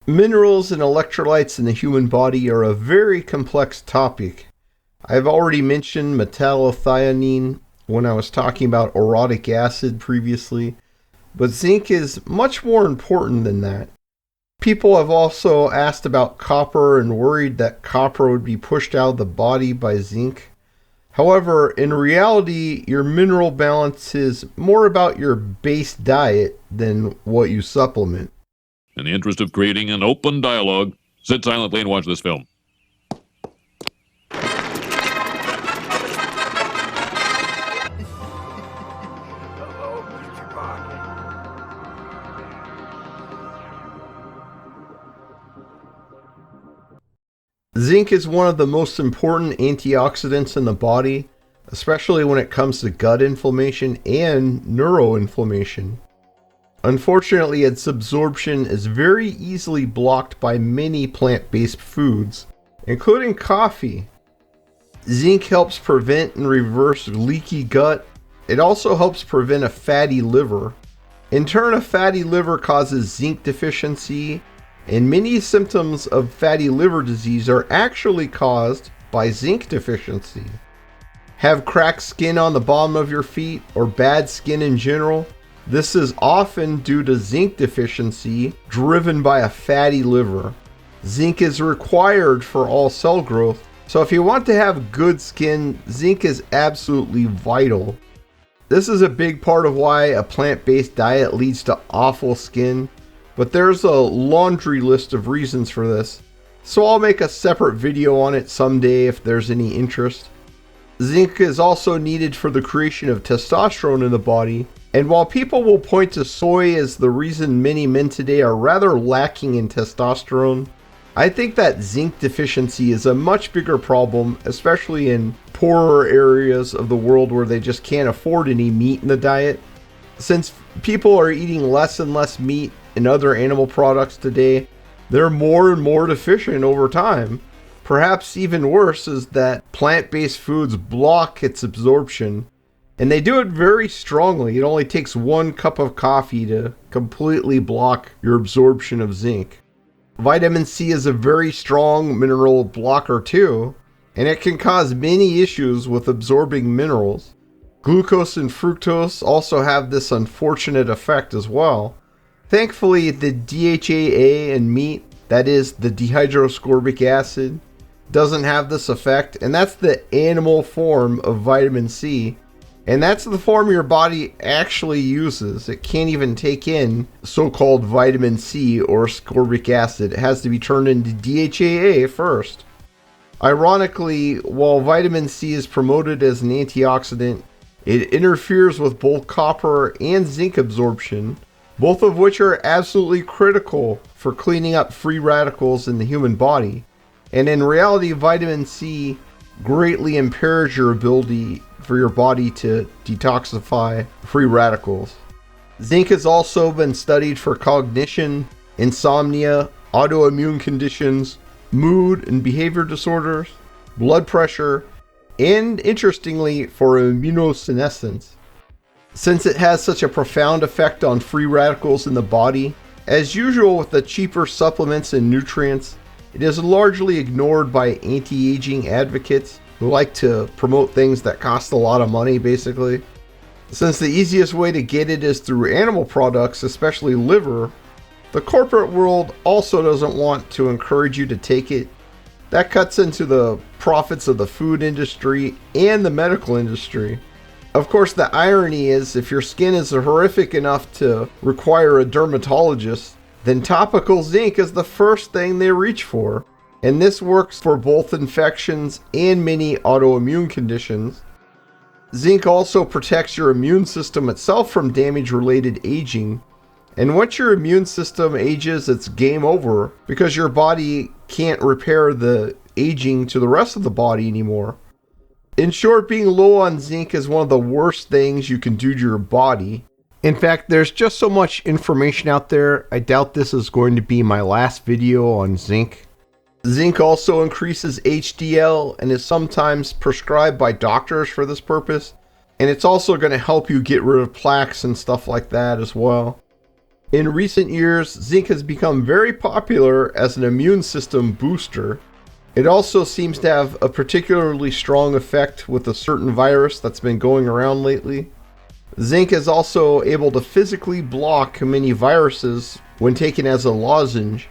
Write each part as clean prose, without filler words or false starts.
Minerals and electrolytes in the human body are a very complex topic. I've already mentioned metallothionein when I was talking about orotic acid previously, but zinc is much more important than that. People have also asked about copper and worried that copper would be pushed out of the body by zinc. However, in reality, your mineral balance is more about your base diet than what you supplement. In the interest of creating an open dialogue, sit silently and watch this film. Zinc is one of the most important antioxidants in the body, especially when it comes to gut inflammation and neuroinflammation. Unfortunately, its absorption is very easily blocked by many plant-based foods, including coffee. Zinc helps prevent and reverse leaky gut. It also helps prevent a fatty liver. In turn, a fatty liver causes zinc deficiency, and many symptoms of fatty liver disease are actually caused by zinc deficiency. Have cracked skin on the bottom of your feet or bad skin in general? This is often due to zinc deficiency driven by a fatty liver. Zinc is required for all cell growth, so if you want to have good skin, zinc is absolutely vital. This is a big part of why a plant-based diet leads to awful skin, but there's a laundry list of reasons for this, so I'll make a separate video on it someday if there's any interest. Zinc is also needed for the creation of testosterone in the body, and while people will point to soy as the reason many men today are rather lacking in testosterone, I think that zinc deficiency is a much bigger problem, especially in poorer areas of the world where they just can't afford any meat in the diet. Since people are eating less and less meat and other animal products today, they're more and more deficient over time. Perhaps even worse is that plant-based foods block its absorption, and they do it very strongly. It only takes 1 cup of coffee to completely block your absorption of zinc. Vitamin C is a very strong mineral blocker too, and it can cause many issues with absorbing minerals. Glucose and fructose also have this unfortunate effect as well. Thankfully, the DHAA in meat, that is the dehydroascorbic acid, doesn't have this effect, and that's the animal form of vitamin C, and that's the form your body actually uses. It can't even take in so-called vitamin C or ascorbic acid. It has to be turned into DHAA first. Ironically, while vitamin C is promoted as an antioxidant, it interferes with both copper and zinc absorption, both of which are absolutely critical for cleaning up free radicals in the human body. And in reality, vitamin C greatly impairs your ability for your body to detoxify free radicals. Zinc has also been studied for cognition, insomnia, autoimmune conditions, mood and behavior disorders, blood pressure, and interestingly, for immunosenescence. Since it has such a profound effect on free radicals in the body, as usual with the cheaper supplements and nutrients, it is largely ignored by anti-aging advocates who like to promote things that cost a lot of money, basically. Since the easiest way to get it is through animal products, especially liver, the corporate world also doesn't want to encourage you to take it. That cuts into the profits of the food industry and the medical industry. Of course, the irony is if your skin is horrific enough to require a dermatologist, then topical zinc is the first thing they reach for. And this works for both infections and many autoimmune conditions. Zinc also protects your immune system itself from damage-related aging. And once your immune system ages, it's game over because your body can't repair the aging to the rest of the body anymore. In short, being low on zinc is one of the worst things you can do to your body. In fact, there's just so much information out there, I doubt this is going to be my last video on zinc. Zinc also increases HDL and is sometimes prescribed by doctors for this purpose. And it's also going to help you get rid of plaques and stuff like that as well. In recent years, zinc has become very popular as an immune system booster. It also seems to have a particularly strong effect with a certain virus that's been going around lately. Zinc is also able to physically block many viruses when taken as a lozenge,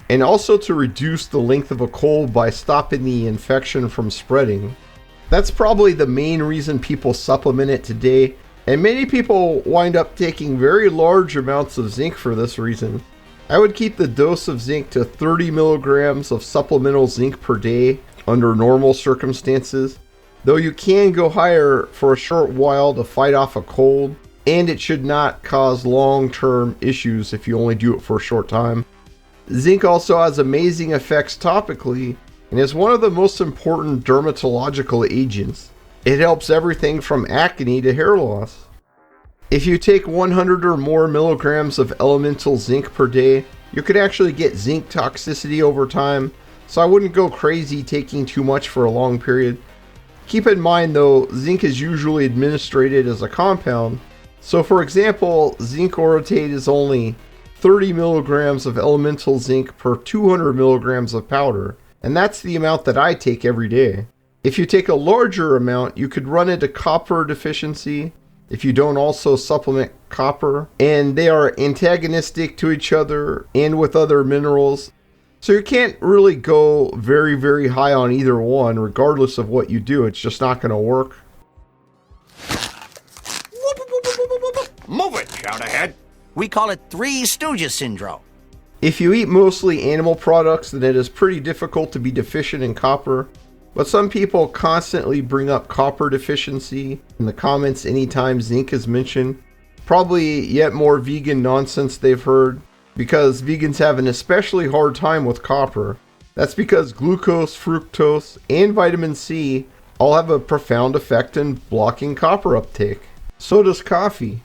and also to reduce the length of a cold by stopping the infection from spreading. That's probably the main reason people supplement it today, and many people wind up taking very large amounts of zinc for this reason. I would keep the dose of zinc to 30 milligrams of supplemental zinc per day under normal circumstances, though you can go higher for a short while to fight off a cold, and it should not cause long-term issues if you only do it for a short time. Zinc also has amazing effects topically and is one of the most important dermatological agents. It helps everything from acne to hair loss. If you take 100 or more milligrams of elemental zinc per day, you could actually get zinc toxicity over time, so I wouldn't go crazy taking too much for a long period. Keep in mind though, zinc is usually administered as a compound, so for example, zinc orotate is only 30 milligrams of elemental zinc per 200 milligrams of powder, and that's the amount that I take every day. If you take a larger amount, you could run into copper deficiency if you don't also supplement copper, and they are antagonistic to each other and with other minerals, so you can't really go very, very high on either one regardless of what you do. It's just not going to work. Move it, shout ahead. We call it Three Stooges syndrome. If you eat mostly animal products, then it is pretty difficult to be deficient in copper. But some people constantly bring up copper deficiency in the comments anytime zinc is mentioned. Probably yet more vegan nonsense they've heard, because vegans have an especially hard time with copper. That's because glucose, fructose, and vitamin C all have a profound effect in blocking copper uptake. So does coffee.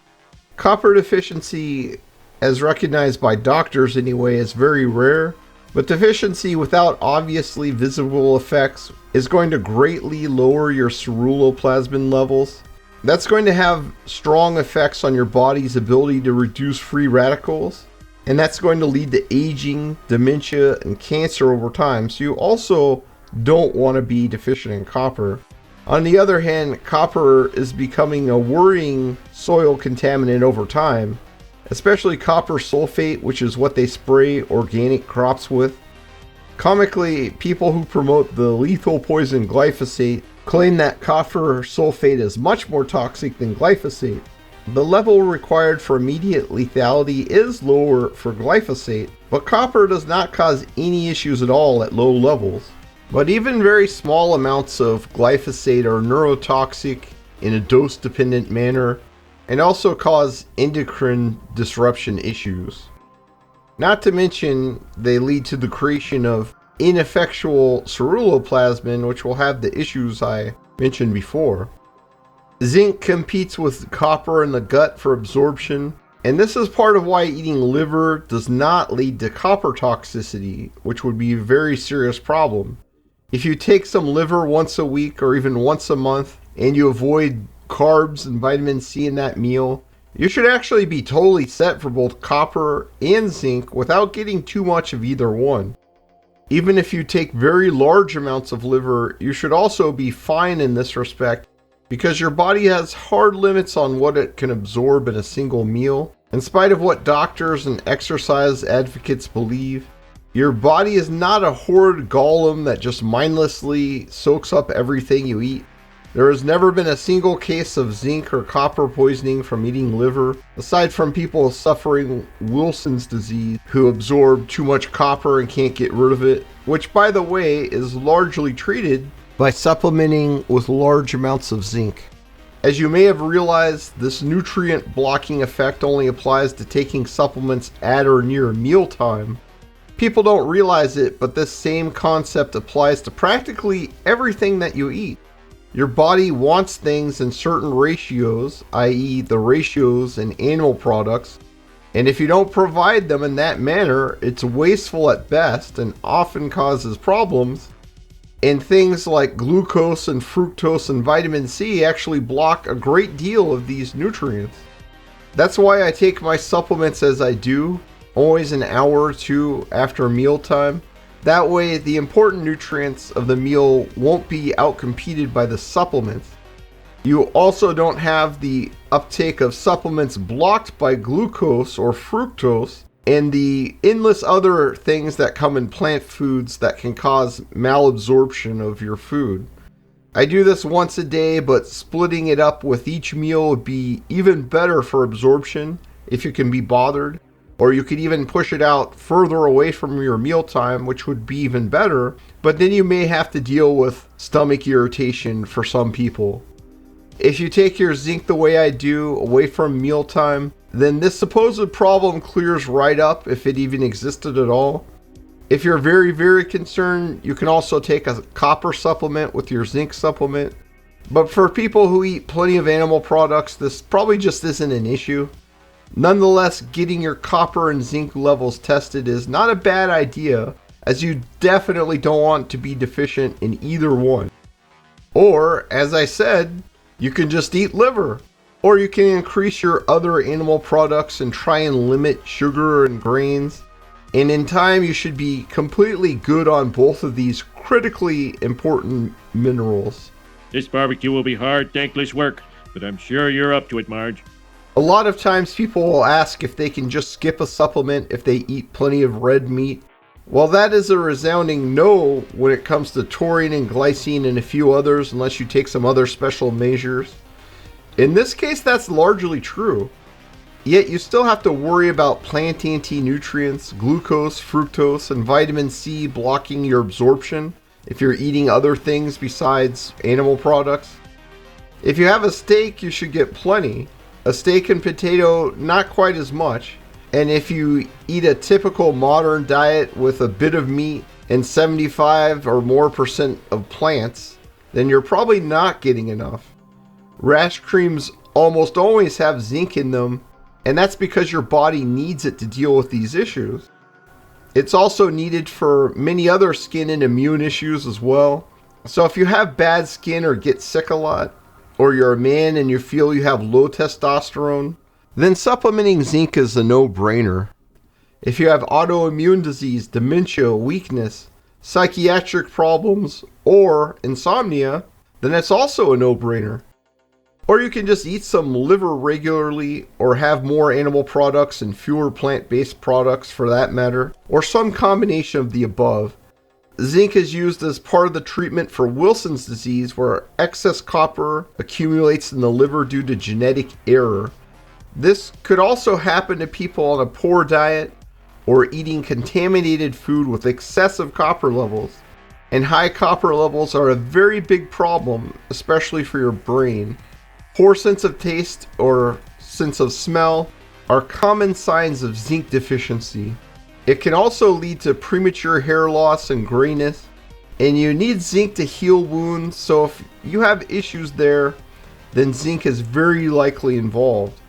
Copper deficiency, as recognized by doctors anyway, is very rare, but deficiency without obviously visible effects is going to greatly lower your ceruloplasmin levels. That's going to have strong effects on your body's ability to reduce free radicals, and that's going to lead to aging, dementia, and cancer over time. So you also don't want to be deficient in copper. On the other hand, copper is becoming a worrying soil contaminant over time, especially copper sulfate, which is what they spray organic crops with. Comically, people who promote the lethal poison glyphosate claim that copper sulfate is much more toxic than glyphosate. The level required for immediate lethality is lower for glyphosate, but copper does not cause any issues at all at low levels. But even very small amounts of glyphosate are neurotoxic in a dose-dependent manner and also cause endocrine disruption issues. Not to mention, they lead to the creation of ineffectual ceruloplasmin, which will have the issues I mentioned before. Zinc competes with copper in the gut for absorption, and this is part of why eating liver does not lead to copper toxicity, which would be a very serious problem. If you take some liver once a week or even once a month, and you avoid carbs and vitamin C in that meal, you should actually be totally set for both copper and zinc without getting too much of either one. Even if you take very large amounts of liver, you should also be fine in this respect, because your body has hard limits on what it can absorb in a single meal. In spite of what doctors and exercise advocates believe, your body is not a horrid golem that just mindlessly soaks up everything you eat. There has never been a single case of zinc or copper poisoning from eating liver, aside from people suffering Wilson's disease who absorb too much copper and can't get rid of it, which by the way is largely treated by supplementing with large amounts of zinc. As you may have realized, this nutrient blocking effect only applies to taking supplements at or near mealtime. People don't realize it, but this same concept applies to practically everything that you eat. Your body wants things in certain ratios, i.e. the ratios in animal products, and if you don't provide them in that manner, it's wasteful at best and often causes problems. And things like glucose and fructose and vitamin C actually block a great deal of these nutrients. That's why I take my supplements as I do, always an hour or two after mealtime. That way, the important nutrients of the meal won't be outcompeted by the supplements. You also don't have the uptake of supplements blocked by glucose or fructose and the endless other things that come in plant foods that can cause malabsorption of your food. I do this once a day, but splitting it up with each meal would be even better for absorption if you can be bothered. Or you could even push it out further away from your mealtime, which would be even better, but then you may have to deal with stomach irritation for some people. If you take your zinc the way I do, away from mealtime, then this supposed problem clears right up if it even existed at all. If you're very concerned, you can also take a copper supplement with your zinc supplement. But for people who eat plenty of animal products, this probably just isn't an issue. Nonetheless, getting your copper and zinc levels tested is not a bad idea, as you definitely don't want to be deficient in either one. Or, as I said, you can just eat liver. Or you can increase your other animal products and try and limit sugar and grains. And in time, you should be completely good on both of these critically important minerals. This barbecue will be hard, thankless work, but I'm sure you're up to it, Marge. A lot of times people will ask if they can just skip a supplement if they eat plenty of red meat. Well, that is a resounding no when it comes to taurine and glycine and a few others, unless you take some other special measures. In this case, that's largely true. Yet you still have to worry about plant anti-nutrients, glucose, fructose, and vitamin C blocking your absorption if you're eating other things besides animal products. If you have a steak, you should get plenty. A steak and potato, not quite as much. And if you eat a typical modern diet with a bit of meat and 75 or more % of plants, then you're probably not getting enough. Rash creams almost always have zinc in them, and that's because your body needs it to deal with these issues. It's also needed for many other skin and immune issues as well. So if you have bad skin or get sick a lot, or you're a man and you feel you have low testosterone, then supplementing zinc is a no-brainer. If you have autoimmune disease, dementia, weakness, psychiatric problems, or insomnia, then it's also a no-brainer. Or you can just eat some liver regularly, or have more animal products and fewer plant-based products for that matter, or some combination of the above. Zinc is used as part of the treatment for Wilson's disease, where excess copper accumulates in the liver due to genetic error. This could also happen to people on a poor diet or eating contaminated food with excessive copper levels. And high copper levels are a very big problem, especially for your brain. Poor sense of taste or sense of smell are common signs of zinc deficiency. It can also lead to premature hair loss and grayness, and you need zinc to heal wounds, so if you have issues there, then zinc is very likely involved.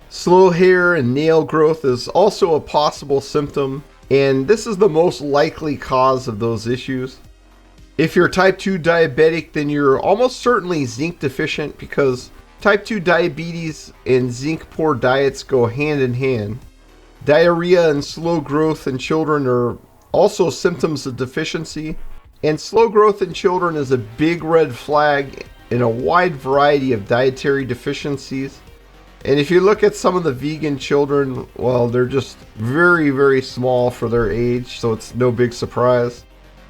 Slow hair and nail growth is also a possible symptom, and this is the most likely cause of those issues. If you're type 2 diabetic, then you're almost certainly zinc deficient, because type 2 diabetes and zinc poor diets go hand in hand. Diarrhea and slow growth in children are also symptoms of deficiency, and slow growth in children is a big red flag in a wide variety of dietary deficiencies. And if you look at some of the vegan children, well, they're just very small for their age, so it's no big surprise.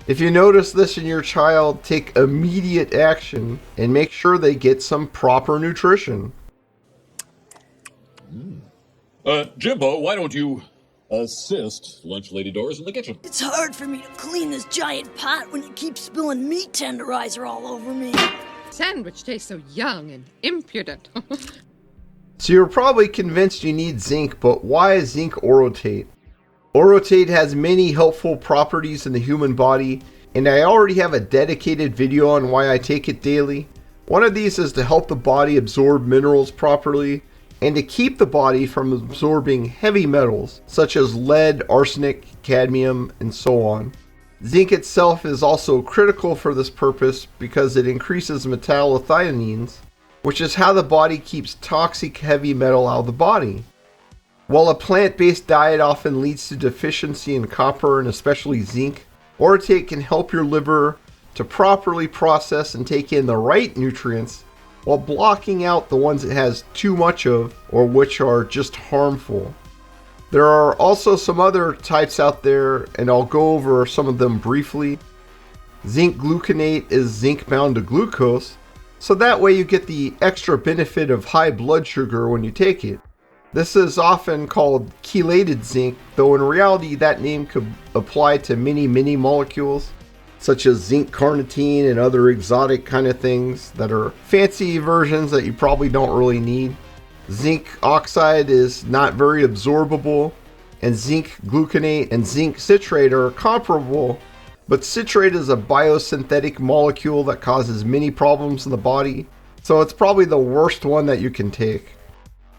If you notice this in your child, take immediate action and make sure they get some proper nutrition. Jimbo, why don't you assist lunch lady Doris in the kitchen? It's hard for me to clean this giant pot when you keep spilling meat tenderizer all over me. Sandwich tastes so young and impudent. So you're probably convinced you need zinc, but why zinc orotate? Orotate has many helpful properties in the human body, and I already have a dedicated video on why I take it daily. One of these is to help the body absorb minerals properly, and to keep the body from absorbing heavy metals such as lead, arsenic, cadmium, and so on. Zinc itself is also critical for this purpose because it increases metallothioneins, which is how the body keeps toxic heavy metal out of the body. While a plant-based diet often leads to deficiency in copper and especially zinc, orotate can help your liver to properly process and take in the right nutrients while blocking out the ones it has too much of or which are just harmful. There are also some other types out there, and I'll go over some of them briefly. Zinc gluconate is zinc bound to glucose, so that way you get the extra benefit of high blood sugar when you take it. This is often called chelated zinc, though in reality that name could apply to many molecules, such as zinc carnitine and other exotic kind of things that are fancy versions that you probably don't really need. Zinc oxide is not very absorbable, and zinc gluconate and zinc citrate are comparable, but citrate is a biosynthetic molecule that causes many problems in the body, so it's probably the worst one that you can take.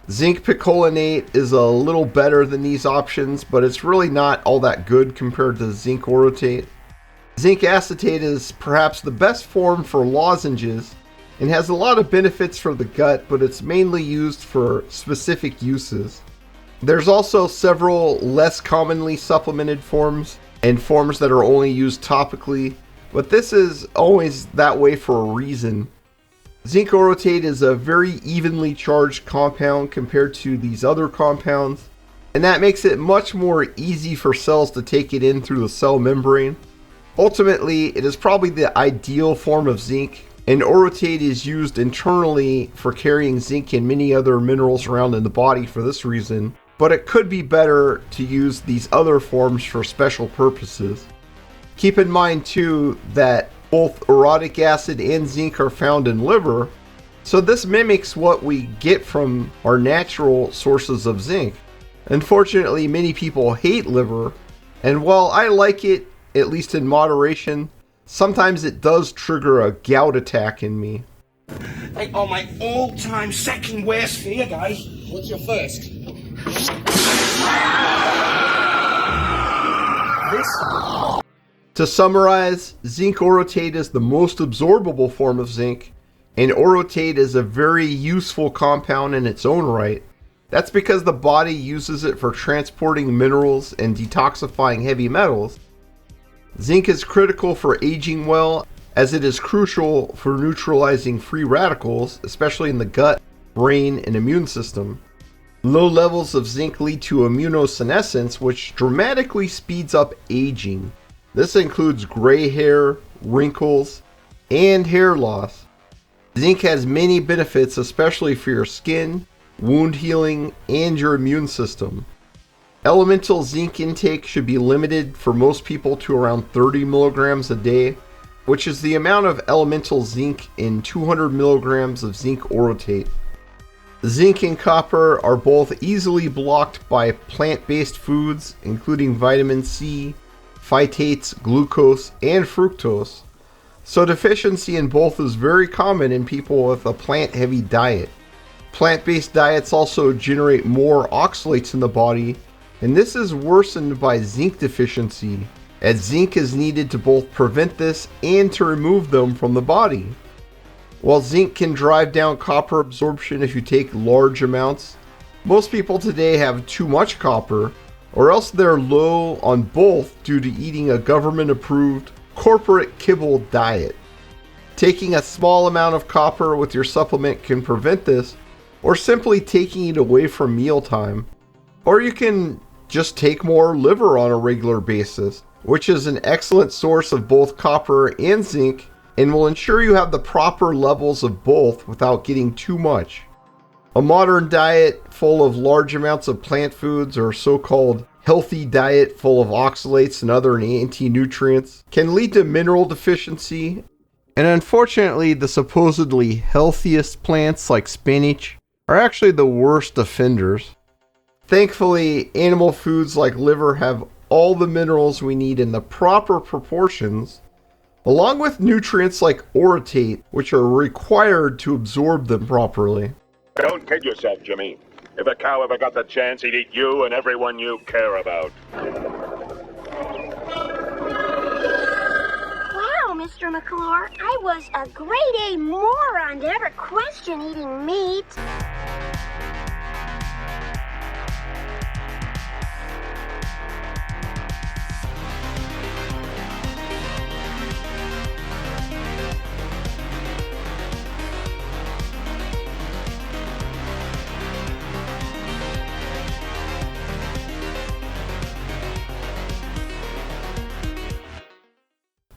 Zinc picolinate is a little better than these options, but it's really not all that good compared to zinc orotate. Zinc acetate is perhaps the best form for lozenges and has a lot of benefits for the gut, but it's mainly used for specific uses. There's also several less commonly supplemented forms and forms that are only used topically, but this is always that way for a reason. Zinc orotate is a very evenly charged compound compared to these other compounds, and that makes it much more easy for cells to take it in through the cell membrane. Ultimately, it is probably the ideal form of zinc, and orotate is used internally for carrying zinc and many other minerals around in the body for this reason, but it could be better to use these other forms for special purposes. Keep in mind too that both orotic acid and zinc are found in liver, so this mimics what we get from our natural sources of zinc. Unfortunately, many people hate liver, and while I like it, at least in moderation, sometimes it does trigger a gout attack in me. They are my all-time second worst fear, guys. What's your first? This. To summarize, zinc orotate is the most absorbable form of zinc, and orotate is a very useful compound in its own right. That's because the body uses it for transporting minerals and detoxifying heavy metals. Zinc is critical for aging well, as it is crucial for neutralizing free radicals, especially in the gut, brain, and immune system. Low levels of zinc lead to immunosenescence, which dramatically speeds up aging. This includes gray hair, wrinkles, and hair loss. Zinc has many benefits, especially for your skin, wound healing, and your immune system. Elemental zinc intake should be limited for most people to around 30 milligrams a day, which is the amount of elemental zinc in 200 milligrams of zinc orotate. Zinc and copper are both easily blocked by plant-based foods, including vitamin C, phytates, glucose, and fructose, so deficiency in both is very common in people with a plant-heavy diet. Plant-based diets also generate more oxalates in the body, and this is worsened by zinc deficiency, as zinc is needed to both prevent this and to remove them from the body. While zinc can drive down copper absorption if you take large amounts, most people today have too much copper, or else they're low on both due to eating a government-approved corporate kibble diet. Taking a small amount of copper with your supplement can prevent this, or simply taking it away from mealtime. Or you can just take more liver on a regular basis, which is an excellent source of both copper and zinc, and will ensure you have the proper levels of both without getting too much. A modern diet full of large amounts of plant foods, or so-called healthy diet full of oxalates and other anti-nutrients, can lead to mineral deficiency, and unfortunately the supposedly healthiest plants like spinach are actually the worst offenders. Thankfully, animal foods like liver have all the minerals we need in the proper proportions, along with nutrients like orotate, which are required to absorb them properly. Don't kid yourself, Jimmy. If a cow ever got the chance, he'd eat you and everyone you care about. Wow, Mr. McClure. I was a grade A moron to ever question eating meat.